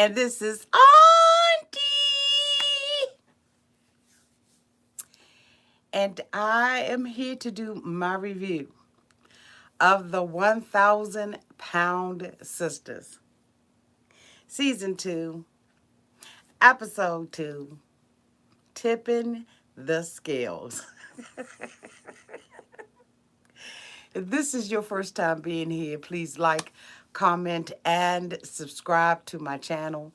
and this is Auntie. And I am here to do my review of the 1,000 Pound Sisters, Season 2, Episode 2, Tippin' the Scales. If this is your first time being here, please like, comment, and subscribe to my channel.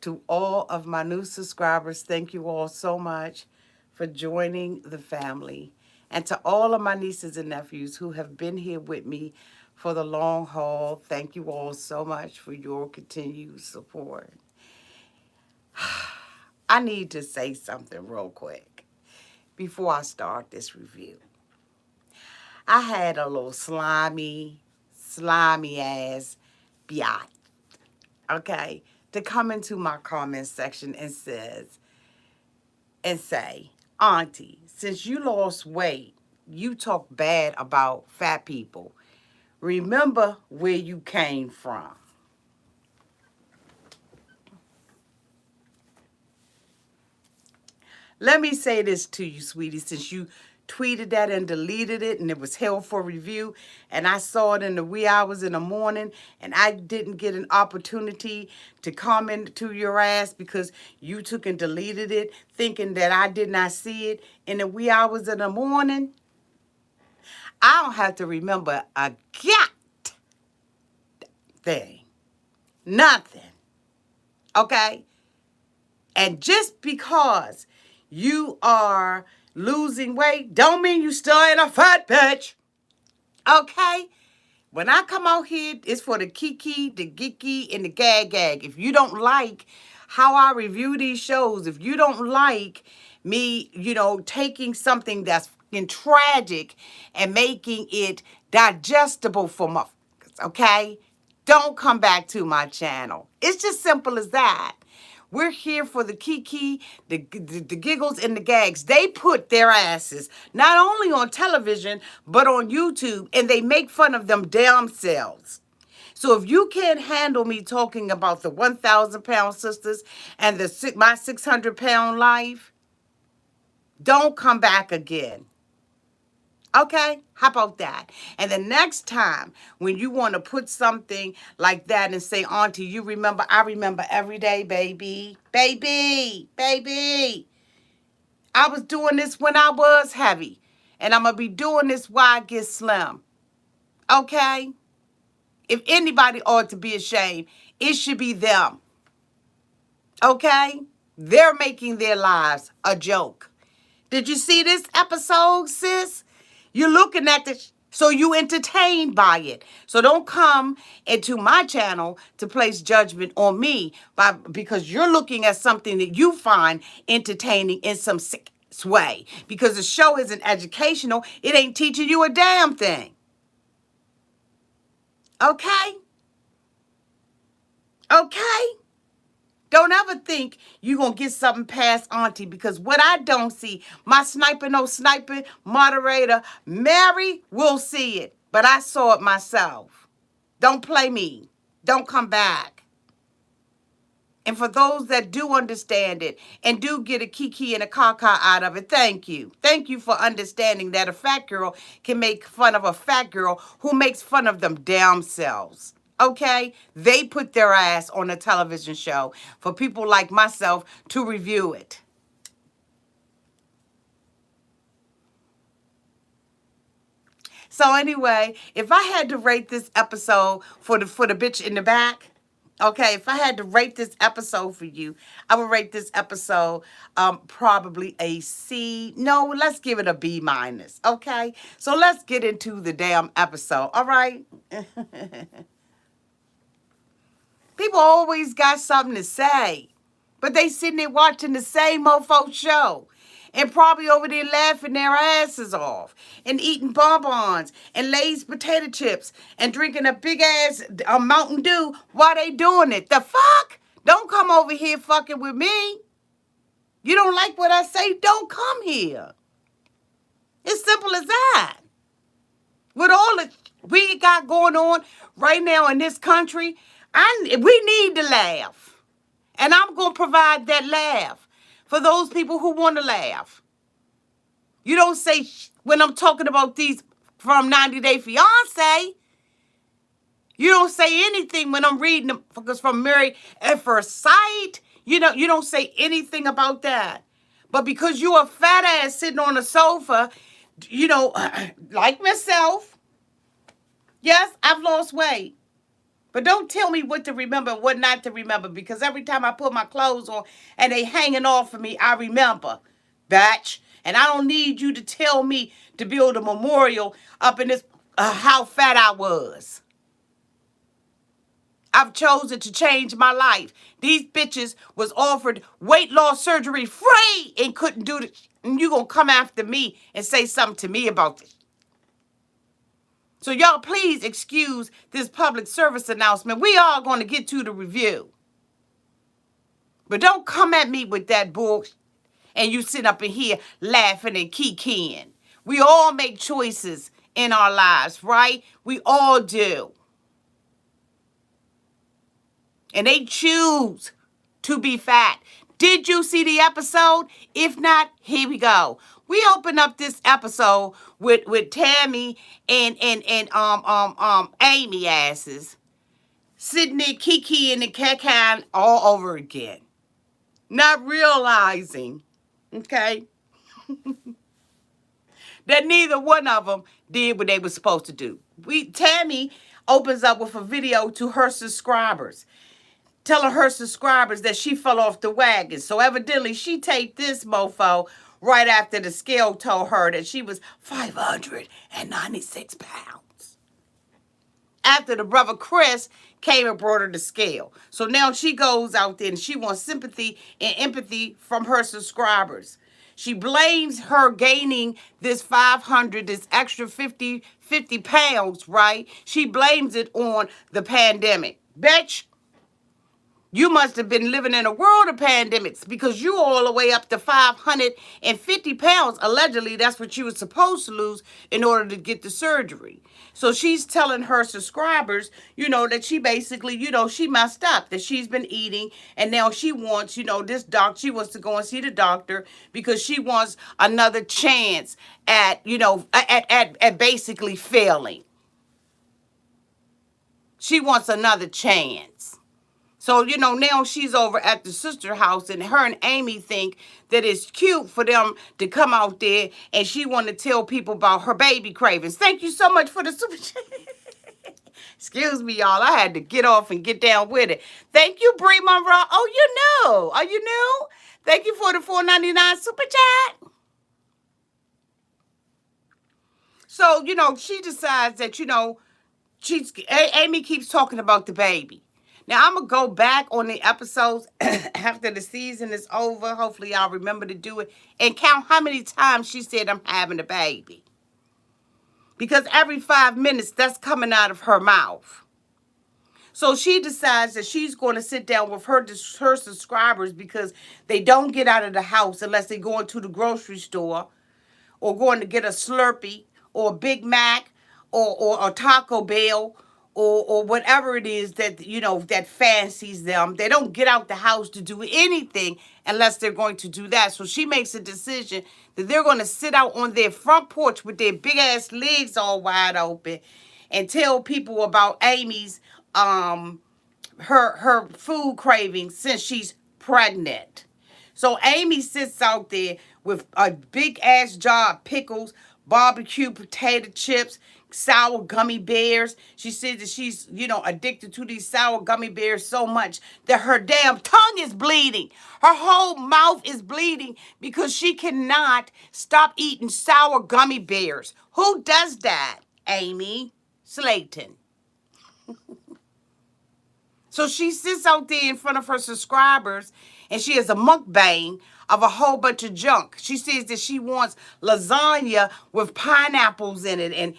To all of my new subscribers, thank you all so much for joining the family. And to all of my nieces and nephews who have been here with me for the long haul, thank you all so much for your continued support. I need to say something real quick before I start this review. I had a little slimy ass biat, okay, to come into my comment section and say, Auntie, since you lost weight, you talk bad about fat people. Remember where you came from. Let me say this to you, sweetie, since you tweeted that and deleted it and it was held for review and I saw it in the wee hours in the morning and I didn't get an opportunity to comment to your ass because you took and deleted it thinking that I did not see it in the wee hours in the morning. I don't have to remember a god thing. Nothing. Okay? And just because you are losing weight don't mean you still ain't a fat bitch. Okay? When I come out here, it's for the kiki, the geeky, and the gag. If you don't like how I review these shows, if you don't like me, taking something that's fucking tragic and making it digestible for motherfuckers, okay? Don't come back to my channel. It's just simple as that. We're here for the kiki, the giggles, and the gags. They put their asses not only on television, but on YouTube, and they make fun of them damn selves. So if you can't handle me talking about the 1,000 Pound Sisters and my 600 pound life, don't come back again. Okay? How about that? And the next time when you want to put something like that and say, Auntie, you remember, I remember every day, baby. Baby. I was doing this when I was heavy. And I'm going to be doing this while I get slim. Okay? If anybody ought to be ashamed, it should be them. Okay? They're making their lives a joke. Did you see this episode, sis? You're looking at this, so you entertained by it. So don't come into my channel to place judgment on me because you're looking at something that you find entertaining in some sick way. Because the show isn't educational, it ain't teaching you a damn thing. Okay? Okay? Don't ever think you're going to get something past Auntie because what I don't see, my sniper moderator, Mary, will see it. But I saw it myself. Don't play me. Don't come back. And for those that do understand it and do get a kiki and a caca out of it, thank you. Thank you for understanding that a fat girl can make fun of a fat girl who makes fun of them damn selves. Okay? They put their ass on a television show for people like myself to review it. So anyway, if I had to rate this episode for the bitch in the back, okay, if I had to rate this episode for you, I would rate this episode probably a C. No, let's give it a B minus, okay? So let's get into the damn episode, all right? People always got something to say, but they sitting there watching the same mofo show and probably over there laughing their asses off and eating bonbons and Lay's potato chips and drinking a big-ass Mountain Dew while they doing it. The fuck? Don't come over here fucking with me. You don't like what I say? Don't come here. It's simple as that. With all that we got going on right now in this country, we need to laugh. And I'm going to provide that laugh for those people who want to laugh. You don't say when I'm talking about these from 90 Day Fiance. You don't say anything when I'm reading them because from Married at First Sight. You don't say anything about that. But because you a fat ass sitting on a sofa, like myself, yes, I've lost weight. But don't tell me what to remember and what not to remember, because every time I put my clothes on and they hanging off of me, I remember, batch. And I don't need you to tell me to build a memorial up in this how fat I was. I've chosen to change my life. These bitches was offered weight loss surgery free and couldn't do it. And you gonna come after me and say something to me about this. So y'all please excuse this public service announcement. We are going to get to the review. But don't come at me with that bull and you sit up in here laughing and kikiing. We all make choices in our lives, right? We all do. And they choose to be fat. Did you see the episode? If not, here we go. We open up this episode with Tammy and Amy asses sitting there kikiing and cacaing all over again. Not realizing, okay, that neither one of them did what they were supposed to do. Tammy opens up with a video to her subscribers, telling her subscribers that she fell off the wagon. So evidently she taped this mofo right after the scale told her that she was 596 pounds. After the brother Chris came and brought her the scale. So now she goes out there and she wants sympathy and empathy from her subscribers. She blames her gaining this extra 50 pounds, right? She blames it on the pandemic. Bitch, you must have been living in a world of pandemics because you all the way up to 550 pounds. Allegedly, that's what you were supposed to lose in order to get the surgery. So she's telling her subscribers, that she basically, she messed up, that she's been eating, and now she wants, she wants to go and see the doctor because she wants another chance at basically failing. She wants another chance. So, now she's over at the sister house and her and Amy think that it's cute for them to come out there and she want to tell people about her baby cravings. Thank you so much for the super chat. Excuse me, y'all. I had to get off and get down with it. Thank you, Bree Monroe. Oh, you know. Are you new? Thank you for the $4.99 super chat. So, she decides that, Amy keeps talking about the baby. Now, I'm going to go back on the episodes after the season is over. Hopefully, I'll remember to do it and count how many times she said I'm having a baby. Because every 5 minutes, that's coming out of her mouth. So she decides that she's going to sit down with her subscribers because they don't get out of the house unless they go into the grocery store or going to get a Slurpee or a Big Mac or a Taco Bell or whatever it is that, that fancies them. They don't get out the house to do anything unless they're going to do that. So she makes a decision that they're going to sit out on their front porch with their big ass legs all wide open and tell people about Amy's, her food cravings since she's pregnant. So Amy sits out there with a big ass jar of pickles, barbecue potato chips, sour gummy bears. She says that she's, addicted to these sour gummy bears so much that her damn tongue is bleeding. Her whole mouth is bleeding because she cannot stop eating sour gummy bears. Who does that, Amy? Slaton. So she sits out there in front of her subscribers and she has a mukbang of a whole bunch of junk. She says that she wants lasagna with pineapples in it. And,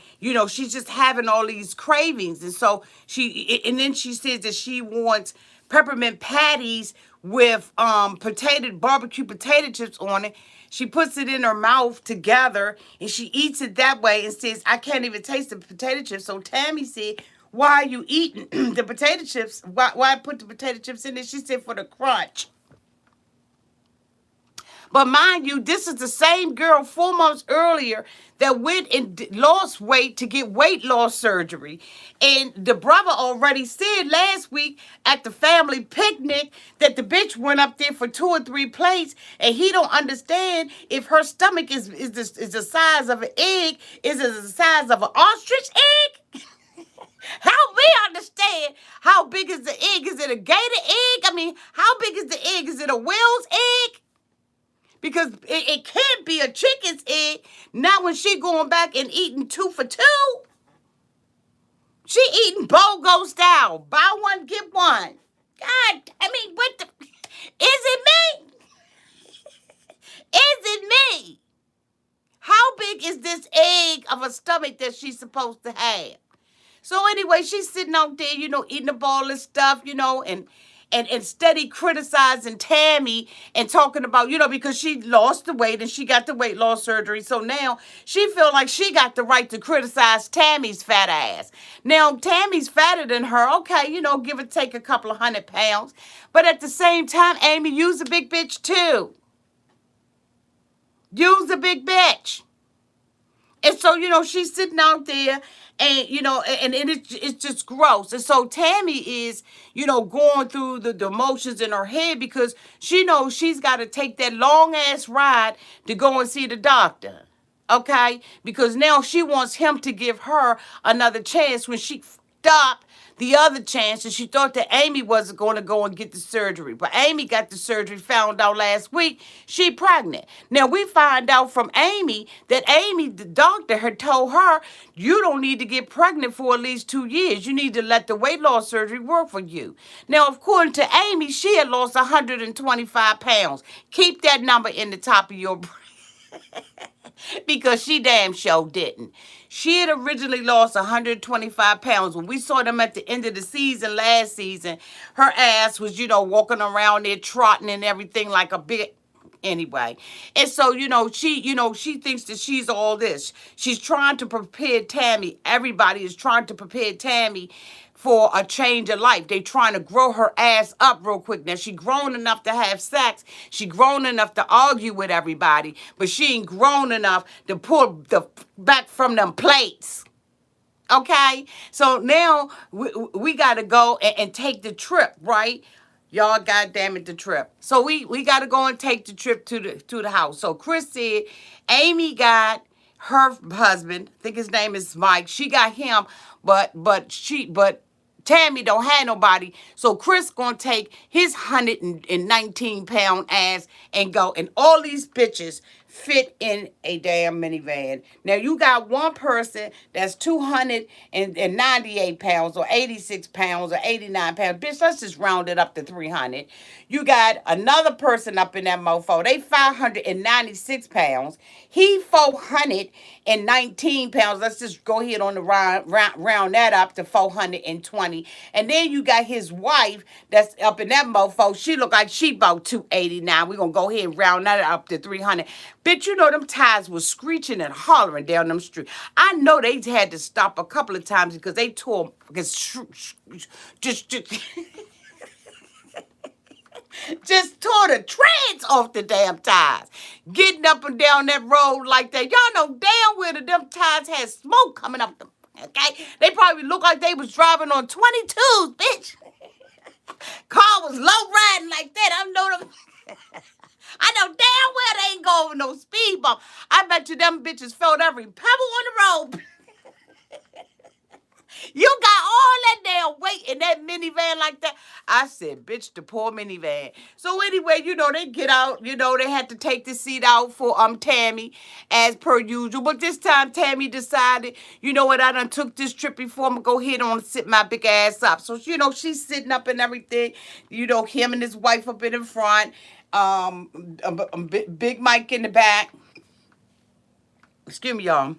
she's just having all these cravings. And so then she says that she wants peppermint patties with barbecue potato chips on it. She puts it in her mouth together and she eats it that way and says, I can't even taste the potato chips. So Tammy said, Why are you eating the potato chips? Why I put the potato chips in there? She said for the crunch. But mind you, this is the same girl 4 months earlier that went and lost weight to get weight loss surgery. And the brother already said last week at the family picnic that the bitch went up there for 2 or 3 plates, and he don't understand if her stomach is the size of an egg, is it the size of an ostrich egg? Help me understand, how big is the egg? Is it a gator egg? I mean, how big is the egg? Is it a whale's egg? Because it can't be a chicken's egg. Not when she going back and eating 2 for 2. She eating BOGO style. Buy one, get one. God, I mean, what the... Is it me? Is it me? How big is this egg of a stomach that she's supposed to have? So anyway, she's sitting out there, eating up all this stuff, and steady criticizing Tammy and talking about, because she lost the weight and she got the weight loss surgery. So now she feel like she got the right to criticize Tammy's fat ass. Now, Tammy's fatter than her. Okay, give or take a couple of 100 pounds. But at the same time, Amy, you's a big bitch too. You's a big bitch. And so, she's sitting out there and, and it's just gross. And so Tammy is, going through the motions in her head because she knows she's got to take that long ass ride to go and see the doctor. Okay? Because now she wants him to give her another chance when she stopped the other chance, and she thought that Amy wasn't going to go and get the surgery. But Amy got the surgery, found out last week she pregnant. Now, we find out from Amy that Amy, the doctor, had told her, you don't need to get pregnant for at least 2 years. You need to let the weight loss surgery work for you. Now, according to Amy, she had lost 125 pounds. Keep that number in the top of your brain. Because she damn sure didn't. She had originally lost 125 pounds. When we saw them at the end of the season, last season, her ass was, walking around there trotting and everything like a big... Anyway, and so, she thinks that she's all this. She's trying to prepare Tammy. Everybody is trying to prepare Tammy for a change of life. They trying to grow her ass up real quick. Now, she grown enough to have sex. She grown enough to argue with everybody, but she ain't grown enough to pull the back from them plates. Okay? So now we got to go and take the trip, right? Y'all, goddamn it, the trip. So we got to go and take the trip to the house. So Chris said Amy got her husband, I think his name is Mike. She got him, but Tammy don't have nobody. So Chris gonna take his 119-pound ass and go. And all these bitches fit in a damn minivan. Now you got one person that's 298 pounds or 86 pounds or 89 pounds. Bitch, let's just round it up to 300. You got another person up in that mofo. They 596 pounds. He 419 pounds. Let's just go ahead on the round that up to 420. And then you got his wife that's up in that mofo. She look like she about 289. We're going to go ahead and round that up to 300. Bitch, them tires was screeching and hollering down them street. I know they had to stop a couple of times because they tore, just just tore the treads off the damn tires. Getting up and down that road like that. Y'all know damn well that them tires had smoke coming up them. Okay? They probably looked like they was driving on 22s, bitch. Car was low riding like that. I know them. I know damn well they ain't go over no speed bump. I bet you them bitches felt every pebble on the road. You got all that damn weight in that minivan like that. I said, bitch, the poor minivan. So anyway, they get out. They had to take the seat out for Tammy as per usual. But this time Tammy decided, you know what, I done took this trip before. I'm going to go ahead on and sit my big ass up. So, she's sitting up and everything. Him and his wife up in the front. Big Mike in the back. Excuse me, y'all.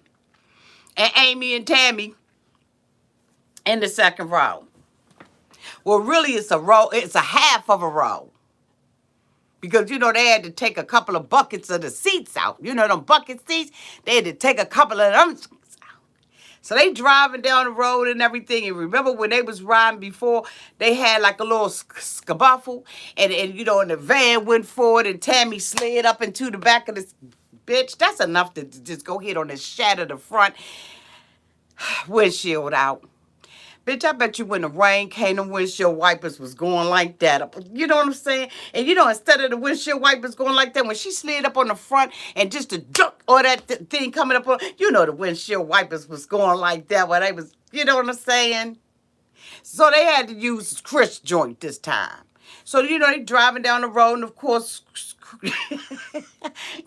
And Amy and Tammy in the second row. Well, really, it's a row. It's a half of a row. Because, they had to take a couple of buckets of the seats out. Them bucket seats, they had to take a couple of them seats out. So they driving down the road and everything. And remember when they was riding before, they had like a little scuffle. And the van went forward and Tammy slid up into the back of this bitch. That's enough to just go hit on the shatter the front windshield out. Bitch, I bet you when the rain came, the windshield wipers was going like that. You know what I'm saying? And instead of the windshield wipers going like that, when she slid up on the front and just a duck or that thing coming up on, the windshield wipers was going like that. What they was, you know what I'm saying? So they had to use Chris joint this time. So, they driving down the road, and of course,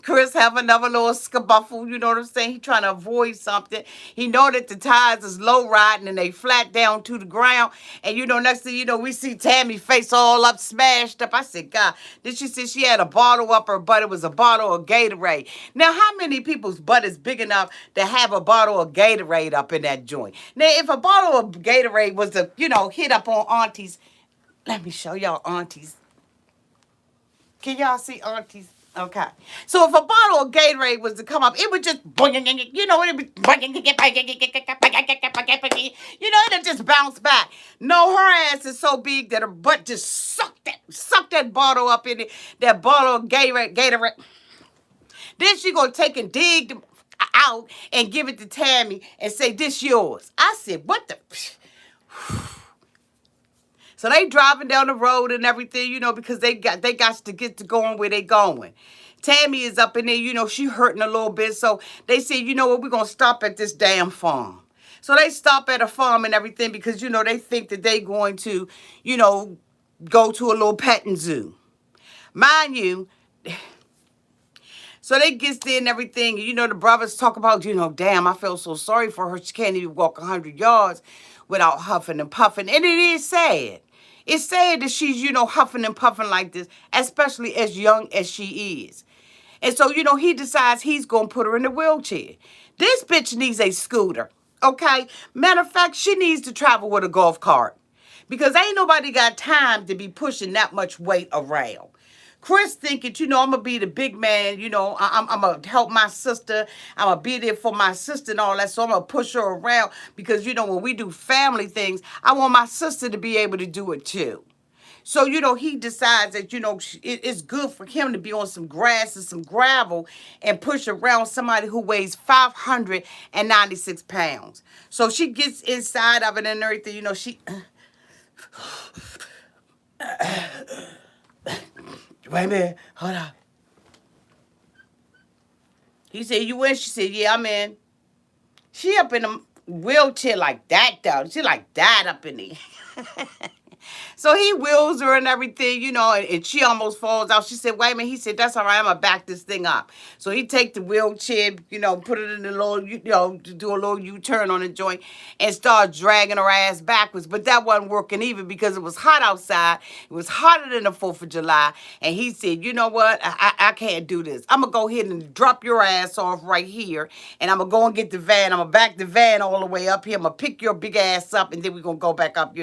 Chris have another little scabuffle, you know what I'm saying? He trying to avoid something. He know that the tires is low riding and they flat down to the ground. And, next thing we see Tammy face all up, smashed up. I said, God, then she said she had a bottle up her butt. It was a bottle of Gatorade. Now, how many people's butt is big enough to have a bottle of Gatorade up in that joint? Now, if a bottle of Gatorade was to, hit up on aunties, let me show y'all aunties. Can y'all see aunties? Okay. So if a bottle of Gatorade was to come up, it would just, it'd be, it'd just bounce back. No, her ass is so big that her butt just sucked that bottle up in it, that bottle of Gatorade. Then she gonna take and dig them out and give it to Tammy and say, this yours. I said, what the... So they driving down the road and everything, because they got to get to going where they going. Tammy is up in there, she hurting a little bit. So they said, you know what, we're going to stop at this damn farm. So they stop at a farm and everything because, they think that they going to, go to a little petting zoo. Mind you, so they gets there and everything. The brothers talk about, damn, I feel so sorry for her. She can't even walk 100 yards without huffing and puffing. And it is sad. It's sad that she's, huffing and puffing like this, especially as young as she is. And so, he decides he's going to put her in a wheelchair. This bitch needs a scooter, okay? Matter of fact, she needs to travel with a golf cart because ain't nobody got time to be pushing that much weight around. Chris thinking, I'm going to be the big man, I'm going to help my sister. I'm going to be there for my sister and all that. So I'm going to push her around because, when we do family things, I want my sister to be able to do it too. So, he decides that, it's good for him to be on some grass and some gravel and push around somebody who weighs 596 pounds. So she gets inside of it and everything, she... Wait a minute. Hold on. He said, you in? She said, yeah, I'm in. She up in a wheelchair like that, though. She like that up in there. So he wheels her and everything, and she almost falls out. She said, wait a minute. He said, that's all right. I'm going to back this thing up. So he take the wheelchair, put it in the little, to do a little U-turn on the joint and start dragging her ass backwards. But that wasn't working either because it was hot outside. It was hotter than the 4th of July. And he said, you know what? I can't do this. I'm going to go ahead and drop your ass off right here. And I'm going to go and get the van. I'm going to back the van all the way up here. I'm going to pick your big ass up and then we're going to go back up,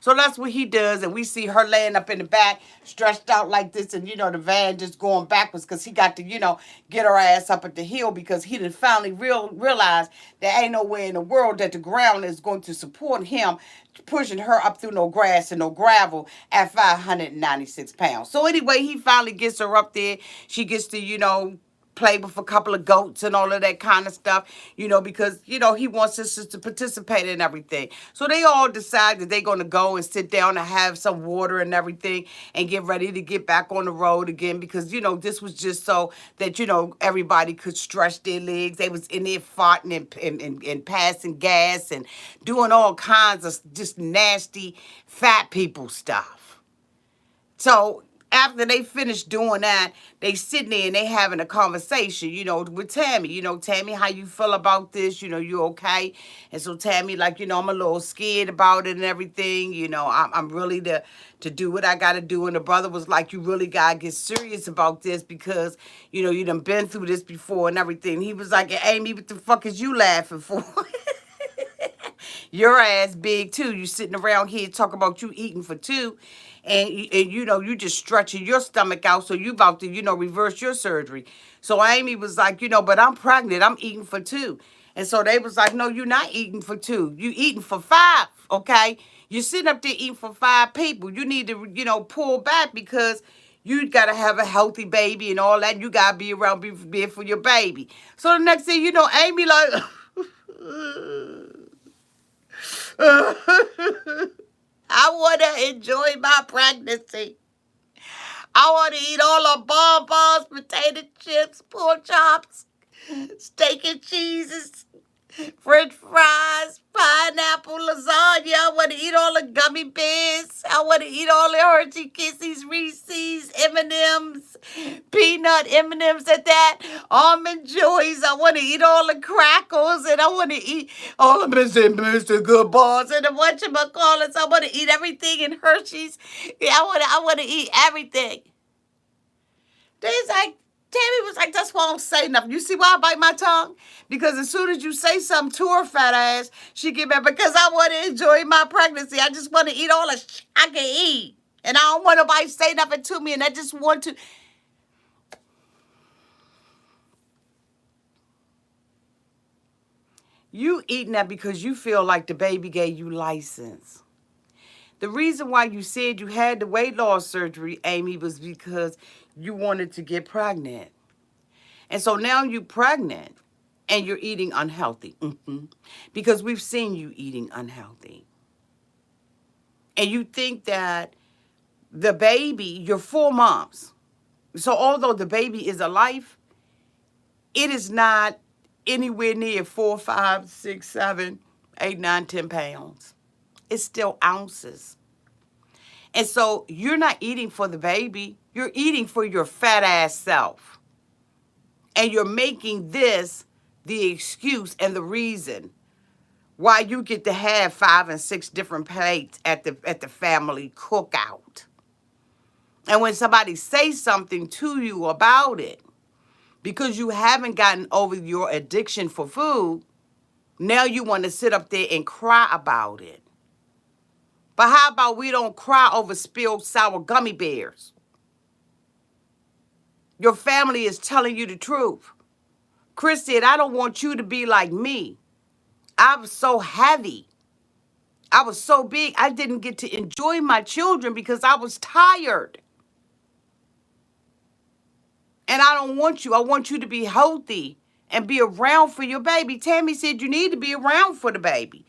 So that's what he does. And we see her laying up in the back, stretched out like this, and the van just going backwards because he got to, get her ass up at the hill because he done finally realized there ain't no way in the world that the ground is going to support him pushing her up through no grass and no gravel at 596 pounds. So anyway, he finally gets her up there. She gets to, play with a couple of goats and all of that kind of stuff, because, he wants us to participate in everything. So they all decide that they're going to go and sit down and have some water and everything and get ready to get back on the road again because, this was just so that, everybody could stretch their legs. They was in there farting and passing gas and doing all kinds of just nasty fat people stuff. So after they finish doing that, they sitting there and they having a conversation, with Tammy. Tammy, how you feel about this? You okay? And so Tammy, like, I'm a little scared about it and everything. I'm really to do what I got to do. And the brother was like, you really got to get serious about this because, you done been through this before and everything. He was like, Amy, what the fuck is you laughing for? Your ass big too. You sitting around here talking about you eating for two. And you just stretching your stomach out, so you about to, reverse your surgery. So Amy was like, but I'm pregnant. I'm eating for two. And so they was like, no, you're not eating for two. You eating for five, okay? You're sitting up there eating for five people. You need to, pull back because you got to have a healthy baby and all that. You got to be around, be there for your baby. So the next thing you know, Amy like, I want to enjoy my pregnancy. I want to eat all the bonbons, potato chips, pork chops, steak and cheeses, French fries, pineapple, lasagna. I want to eat all the gummy bears. I want to eat all the Hershey Kisses, Reese's, M&M's, peanut M&M's at that, almond joys. I want to eat all the crackers, and I want to eat all the Mr. Good Balls and the whatchamacallits. I want to eat everything in Hershey's. Yeah, I want to eat everything. There's like, Tammy was like, that's why I don't say nothing. You see why I bite my tongue? Because as soon as you say something to her fat ass, she get mad because I want to enjoy my pregnancy. I just want to eat all the I can eat. And I don't want nobody to say nothing to me. And I just want to. You eating that because you feel like the baby gave you license. The reason why you said you had the weight loss surgery, Amy, was because you wanted to get pregnant. And so now you're pregnant and you're eating unhealthy. Because we've seen you eating unhealthy. And you think that the baby, you're 4 months. So although the baby is alive, it is not anywhere near 4, 5, 6, 7, 8, 9, 10 pounds. It's still ounces. And so you're not eating for the baby. You're eating for your fat ass self. And you're making this the excuse and the reason why you get to have 5 and 6 different plates at the family cookout. And when somebody says something to you about it, because you haven't gotten over your addiction for food, now you want to sit up there and cry about it. But how about we don't cry over spilled sour gummy bears? Your family is telling you the truth. Chris said, I don't want you to be like me. I was so heavy. I was so big. I didn't get to enjoy my children because I was tired. And I don't want you. I want you to be healthy and be around for your baby. Tammy said you need to be around for the baby.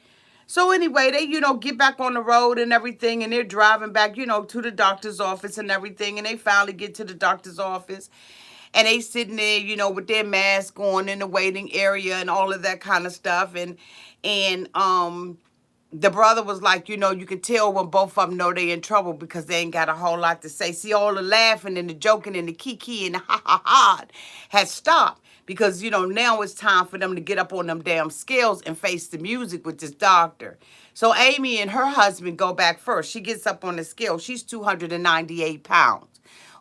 So anyway, they, get back on the road and everything, and they're driving back, to the doctor's office and everything, and they finally get to the doctor's office, and they sitting there, with their mask on in the waiting area and all of that kind of stuff, and the brother was like, you can tell when both of them know they in trouble because they ain't got a whole lot to say. See, all the laughing and the joking and the kiki and the ha has stopped because, now it's time for them to get up on them damn scales and face the music with this doctor. So Amy and her husband go back first. She gets up on the scale. She's 298 pounds.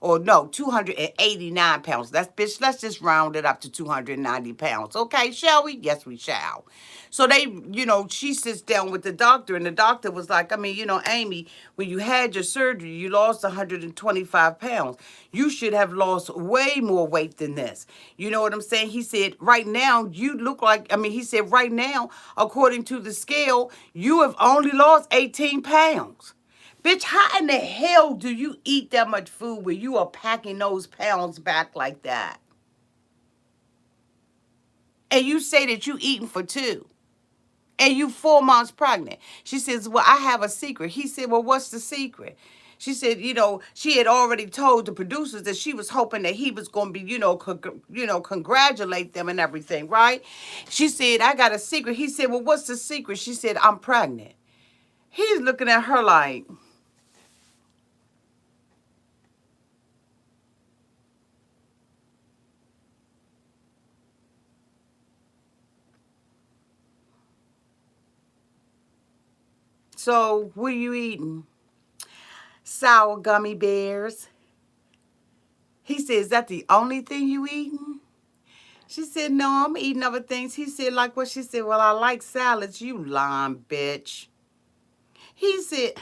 Or no, 289 pounds. Bitch, let's just round it up to 290 pounds. Okay, shall we? Yes, we shall. So they, she sits down with the doctor, and the doctor was like, Amy, when you had your surgery, you lost 125 pounds. You should have lost way more weight than this. You know what I'm saying? He said, right now, you look like, he said, right now, according to the scale, you have only lost 18 pounds. Bitch, how in the hell do you eat that much food where you are packing those pounds back like that? And you say that you eating for 2. And you 4 months pregnant. She says, well, I have a secret. He said, well, what's the secret? She said, she had already told the producers that she was hoping that he was going to be, congratulate them and everything, right? She said, I got a secret. He said, well, what's the secret? She said, I'm pregnant. He's looking at her like... So, what are you eating? Sour gummy bears. He said, is that the only thing you eating? She said, no, I'm eating other things. He said, like what? She said, well, I like salads. You lying, bitch. He said,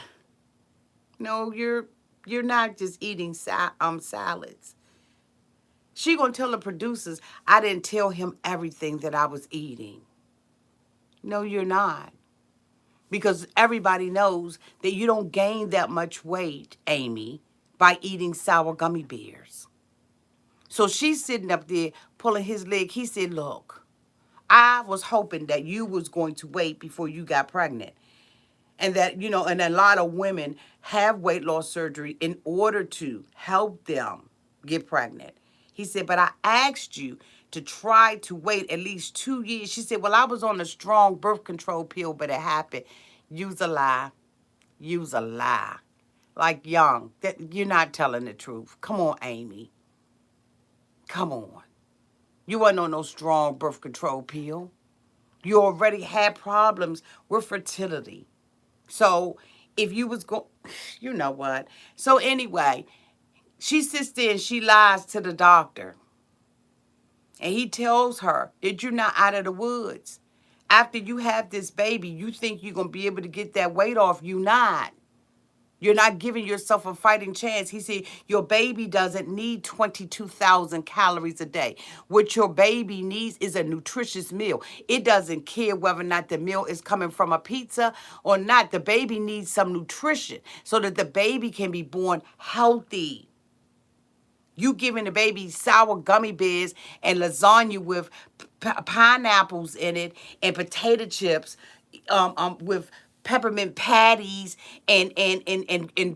no, you're not just eating salads. She gonna tell the producers I didn't tell him everything that I was eating. No, you're not. Because everybody knows that you don't gain that much weight, Amy, by eating sour gummy bears. So she's sitting up there pulling his leg. He said, look, I was hoping that you was going to wait before you got pregnant. And that, and a lot of women have weight loss surgery in order to help them get pregnant. He said, but I asked you to try to wait at least 2 years. She said, well, I was on a strong birth control pill, but it happened. Use a lie. Use a lie. Like young. You're not telling the truth. Come on, Amy. Come on. You wasn't on no strong birth control pill. You already had problems with fertility. So if you was going, you know what? So anyway, she sits there and she lies to the doctor. And he tells her that you're not out of the woods. After you have this baby, you think you're going to be able to get that weight off. You're not. You're not giving yourself a fighting chance. He said your baby doesn't need 22,000 calories a day. What your baby needs is a nutritious meal. It doesn't care whether or not the meal is coming from a pizza or not. The baby needs some nutrition so that the baby can be born healthy. You giving the baby sour gummy bears and lasagna with pineapples in it and potato chips with peppermint patties and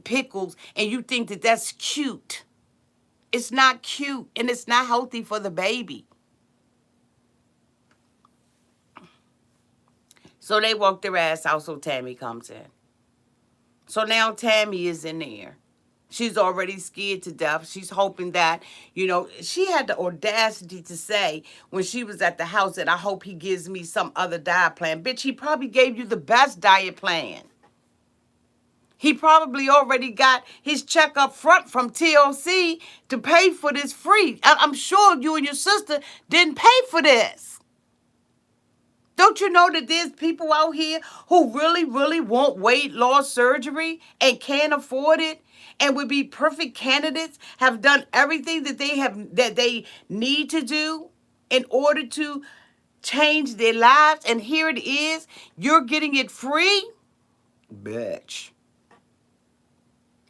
pickles, and you think that that's cute. It's not cute, and it's not healthy for the baby. So they walk their ass out, so Tammy comes in. So now Tammy is in there. She's already scared to death. She's hoping that, she had the audacity to say when she was at the house that I hope he gives me some other diet plan. Bitch, he probably gave you the best diet plan. He probably already got his check up front from TLC to pay for this free. I'm sure you and your sister didn't pay for this. Don't you know that there's people out here who really, really want weight loss surgery and can't afford it and would be perfect candidates, have done everything that they need to do in order to change their lives, and here it is, you're getting it free? Bitch.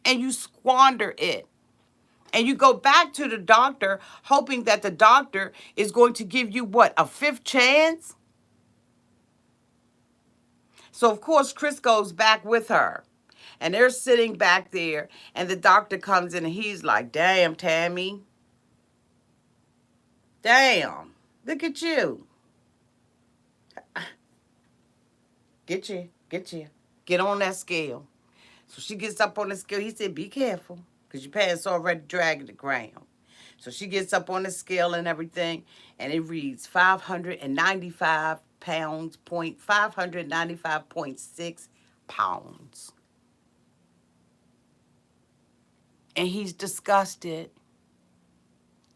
And you squander it. And you go back to the doctor hoping that the doctor is going to give you what, a fifth chance? So, of course, Chris goes back with her. And they're sitting back there. And the doctor comes in and he's like, damn, Tammy. Damn. Look at you. Get you. Get on that scale. So she gets up on the scale. He said, be careful. Because your pants already dragging the ground. So she gets up on the scale and everything. And it reads 595 pounds, 595.6 pounds. And he's disgusted.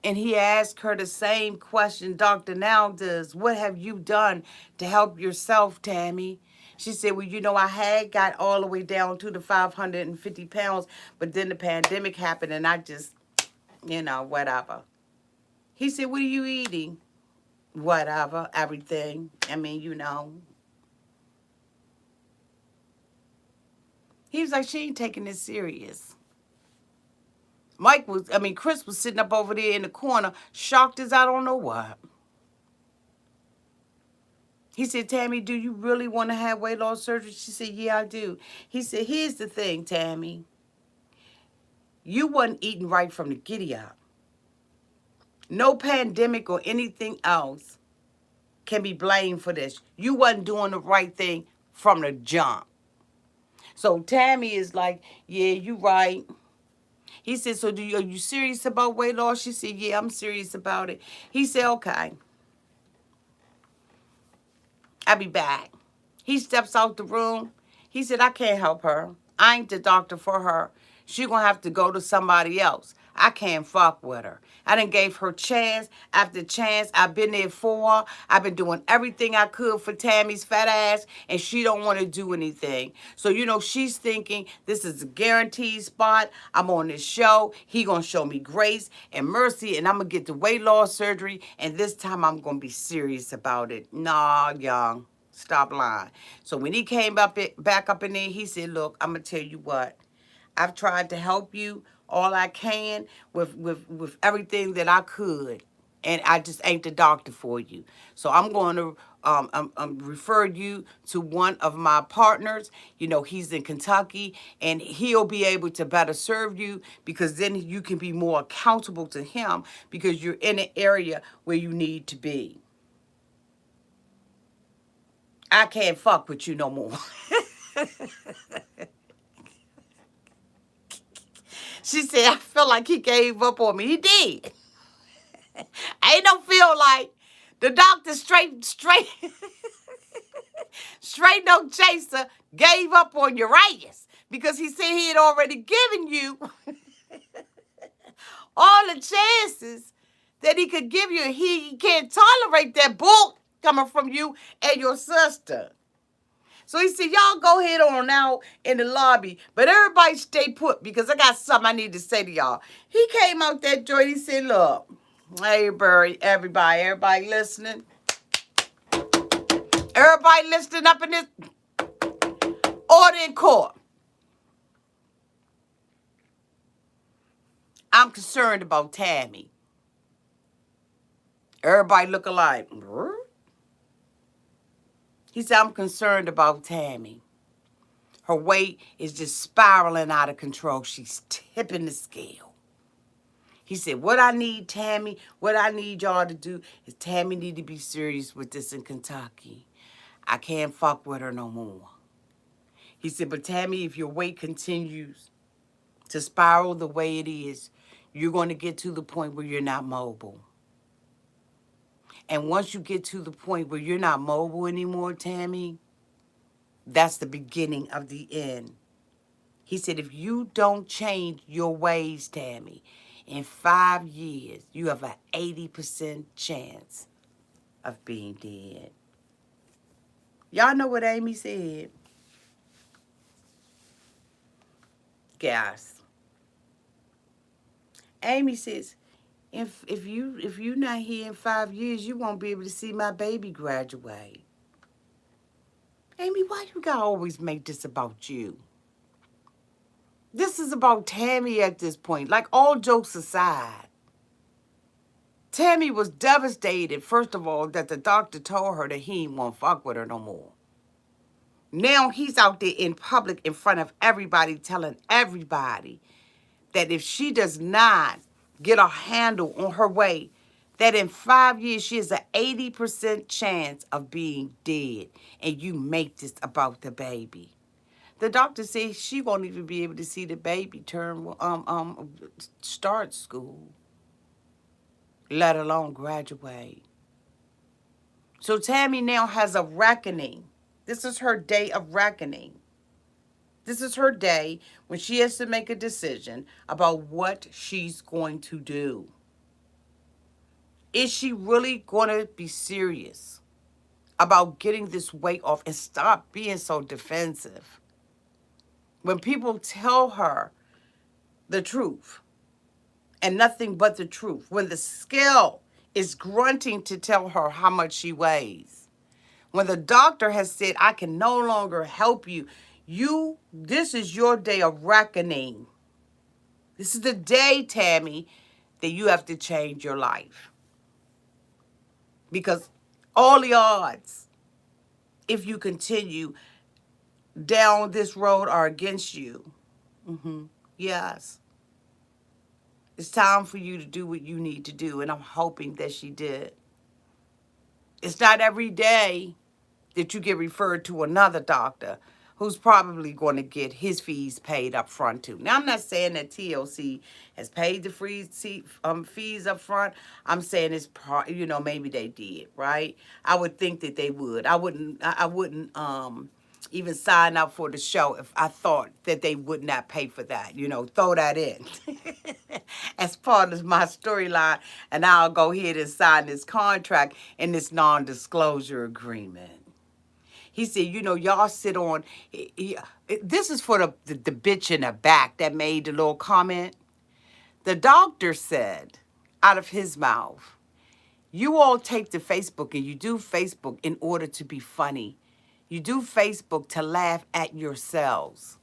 And he asked her the same question Dr. Now does. What have you done to help yourself, Tammy? She said, well, I had got all the way down to the 550 pounds, but then the pandemic happened and I just, whatever. He said, what are you eating? Whatever, everything. He was like, she ain't taking this serious. Chris was sitting up over there in the corner, shocked as I don't know what. He said, Tammy, do you really want to have weight loss surgery? She said, yeah, I do. He said, here's the thing, Tammy. You wasn't eating right from the giddy up. No pandemic or anything else can be blamed for this. You wasn't doing the right thing from the jump. So Tammy is like, yeah, you right. He said, so are you serious about weight loss? She said, yeah, I'm serious about it. He said, okay. I'll be back. He steps out the room. He said, I can't help her. I ain't the doctor for her. She gonna have to go to somebody else. I can't fuck with her. I done gave her chance after chance. I've been there for her. I've been doing everything I could for Tammy's fat ass, and she don't want to do anything. So, she's thinking this is a guaranteed spot. I'm on this show. He gonna show me grace and mercy, and I'm gonna get the weight loss surgery, and this time I'm gonna be serious about it. Nah, young. Stop lying. So when he came back up in there, he said, look, I'm going to tell you what. I've tried to help you all I can with everything that I could. And I just ain't the doctor for you. So I'm going to refer you to one of my partners. You know, he's in Kentucky, and he'll be able to better serve you because then you can be more accountable to him because you're in an area where you need to be. I can't fuck with you no more. She said, I feel like he gave up on me. He did. Ain't no feel like the doctor straight no chaser gave up on Urias because he said he had already given you all the chances that he could give you. He can't tolerate that bull coming from you and your sister. So he said, y'all go ahead on out in the lobby, but everybody stay put because I got something I need to say to y'all. He came out that joint. He said, look, hey, everybody listening. Everybody listening up in this order in court. I'm concerned about Tammy. Everybody look alike. He said, I'm concerned about Tammy. Her weight is just spiraling out of control. She's tipping the scale. He said, what I need, Tammy, what I need y'all to do is Tammy need to be serious with this in Kentucky. I can't fuck with her no more. He said, but Tammy, if your weight continues to spiral the way it is, you're going to get to the point where you're not mobile. And once you get to the point where you're not mobile anymore, Tammy, that's the beginning of the end. He said, if you don't change your ways, Tammy, in 5 years, you have an 80% chance of being dead. Y'all know what Amy said? Guys. Amy says, if you're not here in 5 years, you won't be able to see my baby graduate. Amy, why you gotta always make this about you? This is about Tammy at this point. Like, all jokes aside, Tammy was devastated, first of all, that the doctor told her that he ain't want to fuck with her no more. Now he's out there in public in front of everybody telling everybody that if she does not get a handle on her way, that in 5 years she has an 80% chance of being dead, and you make this about the baby. The doctor says she won't even be able to see the baby start school, let alone graduate. So Tammy now has a reckoning. This is her day of reckoning. This is her day when she has to make a decision about what she's going to do. Is she really going to be serious about getting this weight off and stop being so defensive? When people tell her the truth and nothing but the truth, when the scale is grunting to tell her how much she weighs, when the doctor has said, I can no longer help you, this is your day of reckoning. This is the day, Tammy, that you have to change your life. Because all the odds, if you continue down this road, are against you. Yes. It's time for you to do what you need to do, and I'm hoping that she did. It's not every day that you get referred to another doctor who's probably going to get his fees paid up front too. Now, I'm not saying that TLC has paid the fees up front. I'm saying it's maybe they did, right? I would think that they would. I wouldn't even sign up for the show if I thought that they would not pay for that. Throw that in as part of my storyline, and I'll go ahead and sign this contract and this non-disclosure agreement. He said, y'all sit on, this is for the bitch in the back that made the little comment. The doctor said out of his mouth, you all take to Facebook and you do Facebook in order to be funny You do Facebook to laugh at yourselves.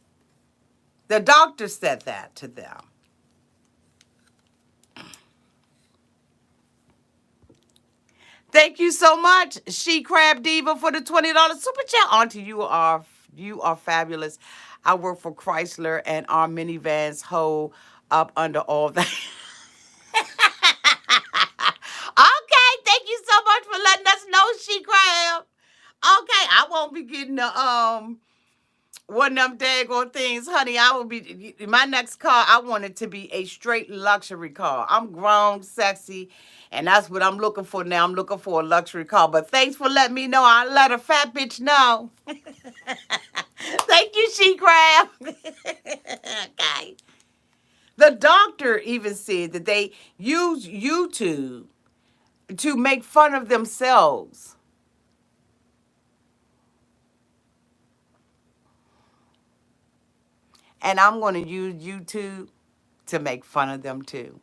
The doctor said that to them. Thank you so much, She Crab Diva, for the $20 super chat. Auntie, you are fabulous. I work for Chrysler, and our minivans hold up under all that. Okay, thank you so much for letting us know, She Crab. Okay, I won't be getting the one of them daggone things, honey. I will be my next car. I want it to be a straight luxury car. I'm grown, sexy, and that's what I'm looking for now. I'm looking for a luxury car. But thanks for letting me know. I let a fat bitch know. Thank you, She Crab. Okay. The doctor even said that they use YouTube to make fun of themselves. And I'm going to use YouTube to make fun of them too.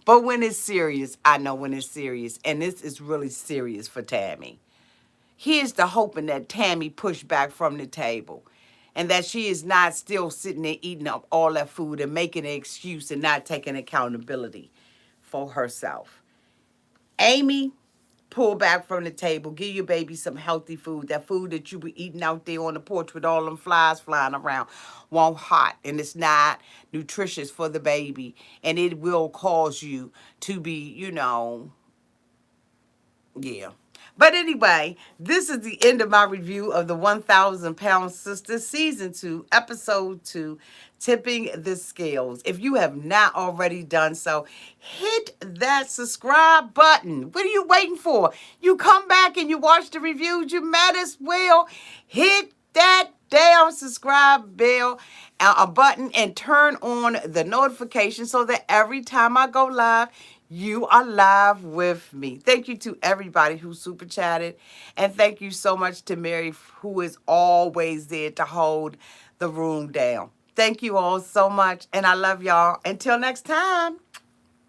But when it's serious, I know when it's serious. And this is really serious for Tammy. Here's the hoping that Tammy pushed back from the table and that she is not still sitting there eating up all that food and making an excuse and not taking accountability for herself. Amy, pull back from the table. Give your baby some healthy food. That food that you be eating out there on the porch with all them flies flying around won't hot, and it's not nutritious for the baby, and it will cause you to be, yeah. But anyway, this is the end of my review of the 1,000 Pound Sister Season 2, Episode 2, Tipping the Scales. If you have not already done so, hit that subscribe button. What are you waiting for? You come back and you watch the reviews, you might as well hit that damn subscribe bell a button and turn on the notification so that every time I go live, you are live with me. Thank you to everybody who super chatted. And thank you so much to Mary, who is always there to hold the room down. Thank you all so much. And I love y'all. Until next time.